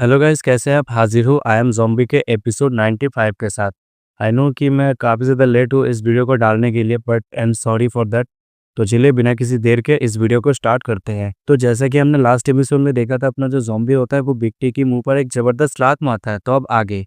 Hello guys, कैसे हैं आप? हाजिर हूँ आई एम ज़ॉम्बी के एपिसोड 95 के साथ। आई नो कि मैं काफ़ी ज़्यादा लेट हूँ इस वीडियो को डालने के लिए, but I am sorry for that. तो चलिए बिना किसी देर के इस वीडियो को स्टार्ट करते हैं। तो जैसा कि हमने लास्ट एपिसोड में देखा था, अपना जो ज़ॉम्बी होता है वो विक्टी के मुंह पर एक ज़बरदस्त लात मारता है। तो अब आगे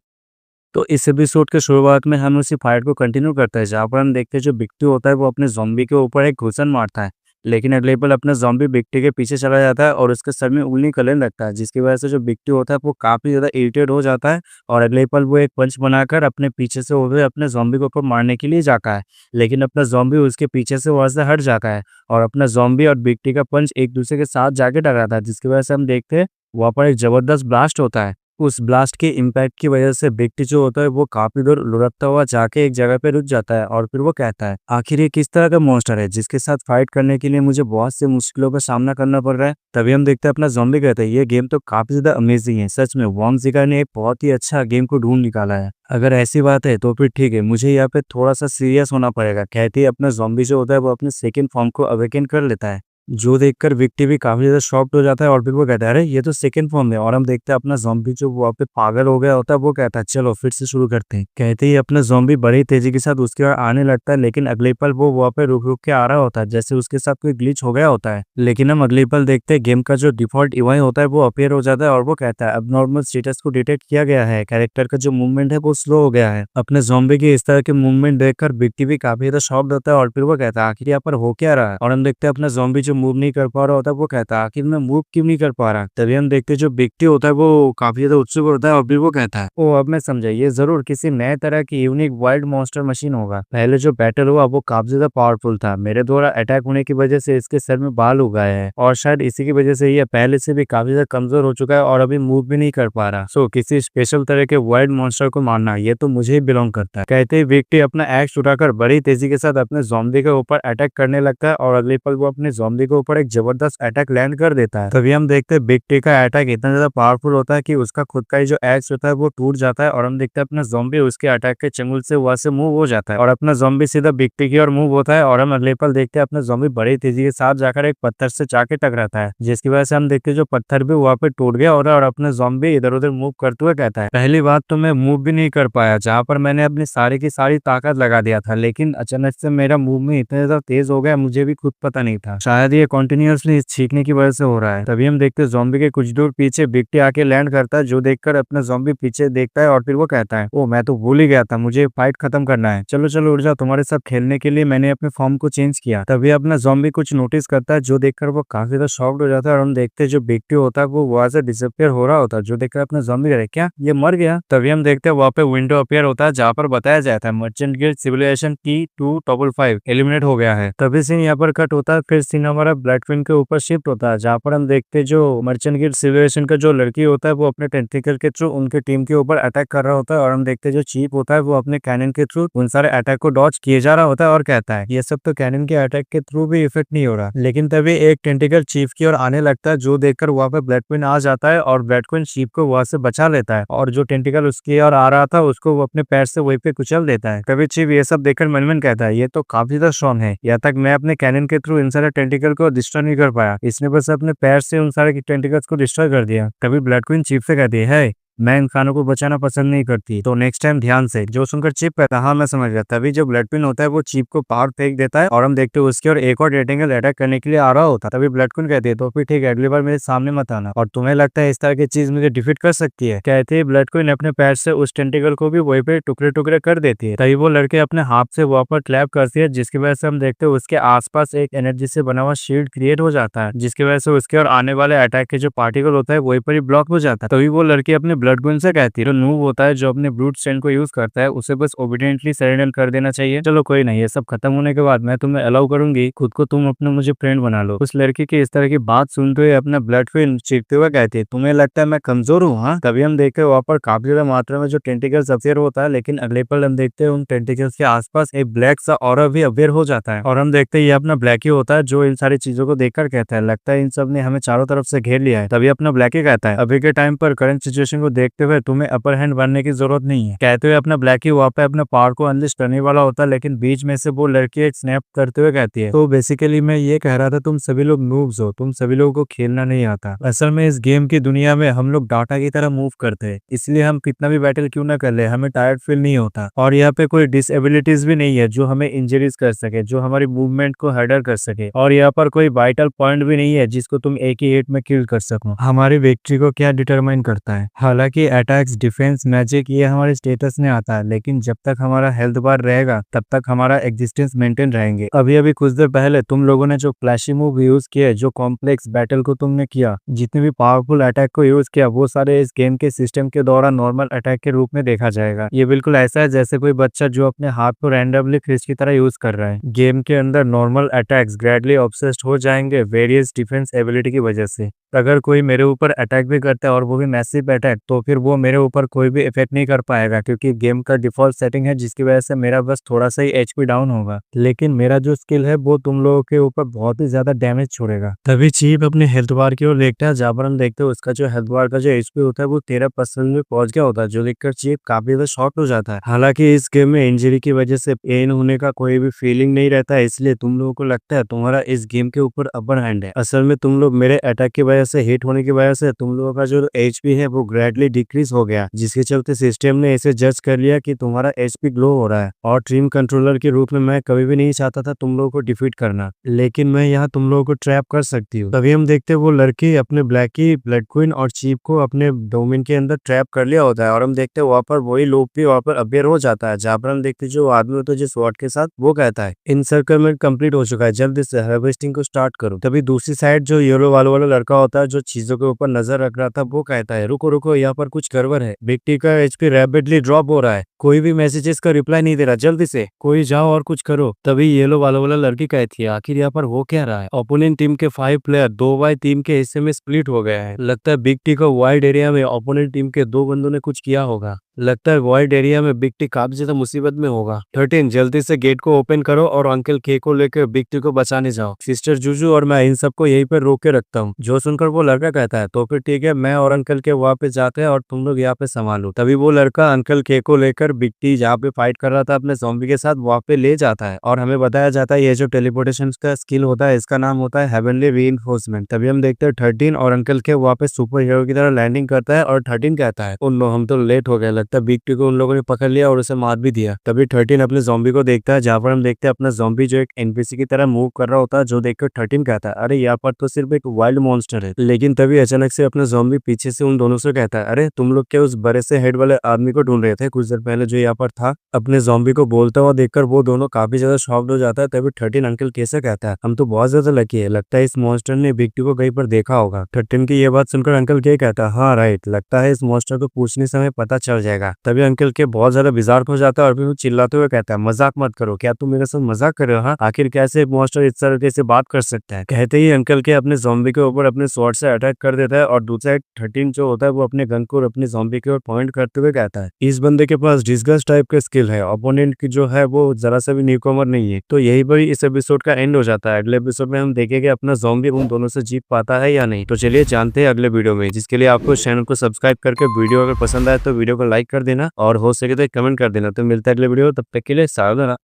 तो इस एपिसोड के शुरुआत में हम उसी फाइट को कंटिन्यू करते हैं, जहाँ पर हम देखते हैं जो बिक्टी होता है वो अपने ज़ॉम्बी के ऊपर एक घुसन मारता है। लेकिन अगले पल अपना ज़ॉम्बी बिक्टी के पीछे चला जाता है और उसके सर में उंगली कलने लगता है, जिसकी वजह से जो बिक्टी होता है वो काफ़ी ज़्यादा इरिटेट हो जाता है और अगले पल वो एक पंच बनाकर अपने पीछे से होते हुए अपने ज़ॉम्बी के ऊपर मारने के लिए जाता है। लेकिन अपना ज़ॉम्बी उसके पीछे से वहाँ से हट जाता है और अपना ज़ॉम्बी और बिक्टी का पंच एक दूसरे के साथ जाके टकराता है, जिसकी वजह से हम देखते हैं वहाँ पर एक ज़बरदस्त ब्लास्ट होता है। उस ब्लास्ट के इम्पैक्ट की वजह से व्यक्ति जो होता है वो काफ़ी दूर लुढ़कता हुआ जाके एक जगह पे रुक जाता है और फिर वो कहता है, आखिर ये किस तरह का मॉन्स्टर है जिसके साथ फाइट करने के लिए मुझे बहुत से मुश्किलों का सामना करना पड़ रहा है। तभी हम देखते हैं अपना ज़ॉम्बी कहता है, ये गेम तो काफ़ी ज़्यादा अमेजिंग है, सच में वॉर्मज़िका ने एक बहुत ही अच्छा गेम को ढूंढ निकाला है। अगर ऐसी बात है तो फिर ठीक है, मुझे यहाँ पे थोड़ा सा सीरियस होना पड़ेगा। कहते ही अपना ज़ॉम्बी जो होता है वो अपने सेकंड फॉर्म को अवेकन कर लेता है, जो देखकर विक्टी भी काफ़ी ज़्यादा शॉक्ड हो जाता है और फिर वो कहता है, अरे ये तो सेकंड फॉर्म है। और हम देखते हैं अपना ज़ॉम्बी जो वहाँ पे पागल हो गया होता है वो कहता है, चलो फिर से शुरू करते हैं। कहते ही अपना ज़ॉम्बी बड़ी तेज़ी के साथ उसकी ओर आने लगता है, लेकिन अगले पल वो वहाँ पे रुक-रुक के आ रहा होता है, जैसे उसके साथ कोई ग्लिच हो गया होता है। लेकिन हम अगले पल देखते हैं गेम का जो डिफ़ॉल्ट ईआई होता है वो अपीयर हो जाता है और वो कहता है, अबनॉर्मल स्टेटस को डिटेक्ट किया गया है, कैरेक्टर का जो मूवमेंट है वो स्लो हो गया है। अपने ज़ॉम्बी के इस तरह के मूवमेंट देखकर विक्टी भी काफ़ी ज़्यादा शॉक्ड होता है और फिर वो कहता है, आखिर यहाँ पर हो क्या रहा है? और हम देखते हैं अपना ज़ॉम्बी जो मूव नहीं कर पा रहा होता है वो कहता है, आखिर मैं मूव क्यों नहीं कर पा रहा? तभी हम देखते हैं जो विक्टी होता है वो काफ़ी ज़्यादा उत्सुक होता है और फिर वो कहता है, ओह अब मैं समझा, ये ज़रूर किसी नए तरह की यूनिक वाइल्ड मॉन्स्टर मशीन होगा। पहले जो बैटल हुआ वो काफ़ी ज़्यादा पावरफुल था, मेरे द्वारा अटैक होने की वजह से इसके सर में बाल उग गए हैं और शायद इसी की वजह से ये पहले से भी काफ़ी ज़्यादा कमज़ोर हो चुका है और अभी मूव भी नहीं कर पा रहा। सो किसी स्पेशल तरह के वाइल्ड मॉन्स्टर को मारना ये तो मुझे ही बिलोंग करता है। कहते ही विक्टी अपना एक्स उठाकर बड़ी तेजी के साथ अपने ज़ॉम्बी के ऊपर अटैक करने लगता है और अगले पल वो अपने ज़ॉम्बी के ऊपर एक जबरदस्त अटैक लैंड कर देता है। तभी हम देखते हैं बिग टी का अटैक इतना ज्यादा पावरफुल होता है कि उसका खुद का ही जो एक्स होता है वो टूट जाता है और हम देखते हैं अपना ज़ॉम्बी उसके अटैक के चंगुल से वहां से मूव हो जाता है और अपना ज़ॉम्बी सीधा बिग टी की ओर मूव होता है और हम अगले पल देखते हैं अपना ज़ॉम्बी बड़ी तेजी के साथ जाकर एक पत्थर से जाके टकराता है, जिसकी वजह से हम देखते हैं जो पत्थर भी वहां पे टूट गया और अपना ज़ॉम्बी इधर उधर मूव करते हुए कहता है, पहली बात तो मैं मूव भी नहीं कर पाया जहाँ पर मैंने अपनी सारी की सारी ताकत लगा दिया था, लेकिन अचानक से मेरा मूवमेंट इतना ज्यादा तेज हो गया मुझे भी खुद पता नहीं था, शायद ये कॉन्टिन्यूसली छींकने की वजह से हो रहा है। तभी हम देखते हैं ज़ॉम्बी के कुछ दूर पीछे बिग टी आके लैंड करता है, जो देखकर अपना ज़ॉम्बी पीछे देखता है और फिर वो कहता है, ओ मैं तो भूल ही गया था, मुझे फाइट खत्म करना है, चलो चलो उठ जाओ, तुम्हारे साथ खेलने के लिए मैंने अपने फॉर्म को चेंज किया। तभी अपना ज़ॉम्बी कुछ नोटिस करता है, जो देखकर वो काफी ज्यादा शॉक्ड हो जाता है और हम देखते हैं जो बिग टी होता है वो वहां से डिसअपियर हो रहा होता है, जो देखकर अपना ज़ॉम्बी कह रहा है, क्या ये मर गया? तभी हम देखते हैं वहाँ पे विंडो अपीयर होता है जहाँ पर बताया जाता है मर्चेंट गिल्ड सिविलाइजेशन की 255 एलिमिनेट हो गया है। तभी सीन यहाँ पर कट होता है, फिर सीन हमारा ब्लैक क्वीन के ऊपर शिफ्ट होता है, जहाँ पर हम देखते हैं जो मर्चेंट गिल्ड सिविलाइजेशन का जो लड़की होता है वो अपने टेंटिकल के थ्रू उनके टीम के ऊपर अटैक कर रहा होता है और हम देखते हैं जो चीफ होता है वो अपने कैनन के थ्रू उन सारे अटैक को डॉज किए जा रहा होता है और कहता है, ये सब तो कैनन के अटैक के थ्रू भी इफेक्ट नहीं हो रहा। लेकिन तभी एक टेंटिकल चीफ की ओर आने लगता है, जो देखकर वहाँ पे ब्लैक क्वीन आ जाता है और ब्लैक क्वीन चीफ को वहां से बचा लेता है और जो टेंटिकल उसकी ओर आ रहा था उसको वो अपने पैर से वहीं पे कुचल देता है। तभी चीफ ये सब देखकर मन में कहता है, ये तो काफी ज्यादा स्ट्रॉन्ग है, यहाँ तक मैं अपने कैनन के थ्रू इन सारे टेंटिकल को डिस्ट्रॉय नहीं कर पाया, इसने बस अपने पैर से उन सारे टेंटिकल्स को डिस्ट्रॉय कर दिया। तभी ब्लैक क्वीन चीफ से कहती है, मैं इंसानों को बचाना पसंद नहीं करती, तो नेक्स्ट टाइम ध्यान से। जो सुनकर चिप कहता है, हाँ मैं समझ गया। तभी जो ब्लड क्वीन होता है वो चिप को बाहर फेंक देता है और हम देखते हैं उसके और एक और टेंटिकल अटैक करने के लिए आ रहा होता है। तभी ब्लड क्वीन कहती है, तो फिर ठीक है, अगली बार मेरे सामने मत आना, और तुम्हें लगता है इस तरह की चीज मुझे डिफीट कर सकती है? कहते ही ब्लड क्वीन अपने पैर से उस टेंटिकल को भी वहीं पे टुकड़े टुकड़े कर देती है। तभी वो लड़के अपने हाथ से वहां पर क्लैप करती है, जिसकी वजह से हम देखते हैं उसके आसपास एक एनर्जी से बना हुआ शील्ड क्रिएट हो जाता है, जिसकी वजह से उसके और आने वाले अटैक के जो पार्टिकल होता है वहीं पर ही ब्लॉक हो जाता है। तभी वो लड़की अपने ब्लड क्वीन से कहती है, जो नूब होता है जो अपने ब्रूट स्ट्रेंथ को यूज करता है उसे बस ओबिडियंटली सरेंडर कर देना चाहिए। चलो कोई नहीं, ये सब खत्म होने के बाद मैं तुम्हें अलाउ करूंगी खुद को तुम अपना मुझे फ्रेंड बना लो। उस लड़की की इस तरह की बात सुनते हुए अपना ब्लड क्वीन चीखते हुए कहती है, तुम्हें लगता है मैं कमजोर हूँ? हाँ। तभी हम देखते हैं वहाँ पर काफी ज्यादा मात्रा में जो टेंटिकल्स अपियर होता है, लेकिन अगले पल हम देखते हैं उन टेंटिकल्स के आसपास एक ब्लैक सा ऑरा भी अपियर हो जाता है और हम देखते हैं ये अपना ब्लैक ही होता है, जो इन सारी चीजों को देखकर कहता है, लगता है इन सब ने हमें चारों तरफ से घेर लिया है। तभी अपना ब्लैक ही कहता है, अभी के टाइम पर करंट सिचुएशन को देखते हुए तुम्हें अपर हैंड बनने की जरूरत नहीं है, कहते हुए अपना ब्लैकी वहाँ पे अपने पावर को अनलिस्ट करने वाला होता है, लेकिन बीच में से वो लड़की एक स्नैप करते हुए कहती है, तो बेसिकली मैं ये कह रहा था तुम सभी लोग नूब्स हो, तुम सभी लोगों को खेलना नहीं आता। असल में इस गेम की दुनिया में हम लोग डाटा की तरह मूव करते हैं, इसलिए हम कितना भी बैटल क्यों ना कर ले हमें टायर्ड फील नहीं होता। और यहाँ पे कोई डिसएबिलिटीज भी नहीं है जो हमें इंजरीज कर सके, जो हमारी मूवमेंट को हैडर कर सके। और यहाँ पर कोई वाइटल पॉइंट भी नहीं है जिसको तुम एक ही हिट में किल कर सको। हमारी विक्ट्री को क्या डिटरमाइन करता है? हालांकि अटैक्स, डिफेंस, मैजिक ये हमारे स्टेटस में आता है, लेकिन जब तक हमारा हेल्थ बार रहेगा तब तक हमारा एग्जिस्टेंस मेंटेन रहेंगे। अभी अभी कुछ देर पहले तुम लोगों ने जो फ्लैशी मूव यूज किए, जो कॉम्प्लेक्स बैटल को तुमने किया, जितने भी पावरफुल अटैक को यूज किया, वो सारे इस गेम के सिस्टम के दौरान नॉर्मल अटैक के रूप में देखा जाएगा। ये बिल्कुल ऐसा है जैसे कोई बच्चा जो अपने हाथ को रैंडमली फ्रिज की तरह यूज कर रहा है। गेम के अंदर नॉर्मल अटैक्स ग्रेडली ऑब्सेस्ड हो जाएंगे वेरियस डिफेंस एबिलिटी की वजह से। अगर कोई मेरे ऊपर अटैक भी करता है और वो भी मैसिव अटैक, तो फिर वो मेरे ऊपर कोई भी इफेक्ट नहीं कर पाएगा, क्योंकि गेम का डिफॉल्ट सेटिंग है जिसकी वजह से मेरा बस थोड़ा सा ही एचपी डाउन होगा। लेकिन मेरा जो स्किल है वो तुम लोगों के ऊपर बहुत ही ज्यादा डैमेज छोड़ेगा। तभी चीप अपने हेल्थ बार की ओर देखता है, जहाँ पर हम देखते हैं उसका जो हेल्थ बार का जो एचपी होता है वो 13% में पहुंच गया होता है, जो देखकर चीप काफी ज्यादा शॉक हो जाता है। हालांकि इस गेम में इंजरी की वजह से पेन होने का कोई भी फीलिंग नहीं रहता है, इसलिए तुम लोगों को लगता है तुम्हारा इस गेम के ऊपर अपर हैंड है। असल में तुम लोग मेरे अटैक की वजह से, हिट होने की वजह से तुम लोगों का जो एचपी है वो ग्रेडली डिक्रीज हो गया, जिसके चलते सिस्टम ने इसे जज कर लिया कि तुम्हारा एचपी ग्लो हो रहा है। और टीम कंट्रोलर के रूप में मैं कभी भी नहीं चाहता था तुम लोगों को डिफीट करना, लेकिन मैं यहाँ तुम लोगों को ट्रैप कर सकती हूँ। तभी हम देखते वो लड़की अपने ब्लैकी, ब्लड क्वीन और चीप को अपने डोमेन के अंदर ट्रैप कर लिया होता है, और हम देखते वहाँ पर वही लोग भी वहाँ पर अपेयर हो जाता है, जहाँ पर हम देखते जो आदमी होता है जिस स्वॉर्ड के साथ, वो कहता है इनसर्कलमेंट कंप्लीट हो चुका है, जल्दी से हार्वेस्टिंग को स्टार्ट करो। तभी दूसरी साइड जो येलो वाला लड़का होता है जो चीजों के ऊपर नजर रख रहा था, वो कहता है रुको रुको, यहाँ पर कुछ गड़बड़ है, बिग टी का एचपी रैपिडली ड्रॉप हो रहा है, कोई भी मैसेजेस का रिप्लाई नहीं दे रहा, जल्दी से कोई जाओ और कुछ करो। तभी येलो वाला लड़की कहती है आखिर यहाँ पर हो क्या रहा है? ओपोनेंट टीम के 5 प्लेयर 2 टीम के हिस्से में स्प्लिट हो गया है। लगता है बिग टी को वाइड एरिया में ओपोनेंट टीम के 2 बंदों ने कुछ किया होगा। लगता है वाइड एरिया में बिग टी काफी ज्यादा मुसीबत में होगा। 13 जल्दी से गेट को ओपन करो और अंकल के को लेकर बिग टी को बचाने जाओ। सिस्टर जूजू और मैं इन सबको यहीं पर रोक के रखता हूँ। जो सुनकर वो लड़का कहता है तो फिर ठीक है, मैं और अंकल के वहाँ पे जाते हैं और तुम लोग यहाँ पे संभालो। तभी वो लड़का अंकल के को लेकर बिग टी जहाँ पे फाइट कर रहा था अपने ज़ॉम्बी के साथ, वहाँ पे ले जाता है और हमें बताया जाता है ये जो टेलीपोर्टेशन का स्किल होता है इसका नाम होता है हेवनली रीइंफोर्समेंट। तभी हम देखते हैं 13 और अंकल के वहाँ पे सुपर हीरो की तरह लैंडिंग करता है और 13 कहता है उन हम तो लेट हो गए, लगता है बिग टी को उन लोगों ने पकड़ लिया और उसे मार भी दिया। तभी 13 अपने ज़ॉम्बी को देखता है, जहाँ पर हम देखते हैं अपना ज़ॉम्बी जो एक एनपीसी की तरह मूव कर रहा होता है, जो देखकर 13 कहता है अरे यहाँ पर तो सिर्फ एक वाइल्ड मॉन्स्टर है। लेकिन तभी अचानक से अपना ज़ॉम्बी पीछे से उन दोनों से कहता है अरे तुम लोग क्या उस बड़े से हेड वाले आदमी को ढूंढ रहे थे कुछ देर पहले जो यहाँ पर था? अपने ज़ॉम्बी को बोलता हुआ देखकर वो दोनों काफी ज्यादा शॉक्ड हो जाता है। तभी 13 अंकल कैसे कहता है हम तो बहुत ज्यादा लकी है, लगता है इस मॉन्स्टर ने बिग टी को कहीं पर देखा होगा। 13 की ये बात सुनकर अंकल के कहता है हाँ राइट, लगता है इस मॉन्स्टर को पूछने से हमें पता चल जाएगा। तभी अंकल के बहुत ज्यादा बिजार हो जाता है और फिर वो चिल्लाते हुए कहता है मजाक मत करो, क्या तुम मेरे साथ मजाक कर रहे हो? हाँ, आखिर कैसे मॉन्स्टर इस तरह से बात कर सकता है? कहते ही अंकल के अपने ज़ॉम्बी के ऊपर अपने स्वॉर्ड से अटैक कर देता है और दूसरा 13 जो होता है वो अपने गन को अपने ज़ॉम्बी की ओर पॉइंट करते हुए कहता है इस बंदे के पास डिस्गस्ट टाइप का स्किल है, ओपोनेंट की जो है वो जरा सा भी न्यूकमर नहीं है। तो यही पर इस एपिसोड का एंड हो जाता है। अगले एपिसोड में हम देखेंगे अपना ज़ॉम्बी उन दोनों से जीत पाता है या नहीं। तो चलिए जानते हैं अगले वीडियो में, जिसके लिए आपको चैनल को सब्सक्राइब करके वीडियो अगर पसंद आए तो वीडियो को लाइक कर देना और हो सके तो कमेंट कर देना। तो मिलता है अगले वीडियो, तब तक के लिए सावधान।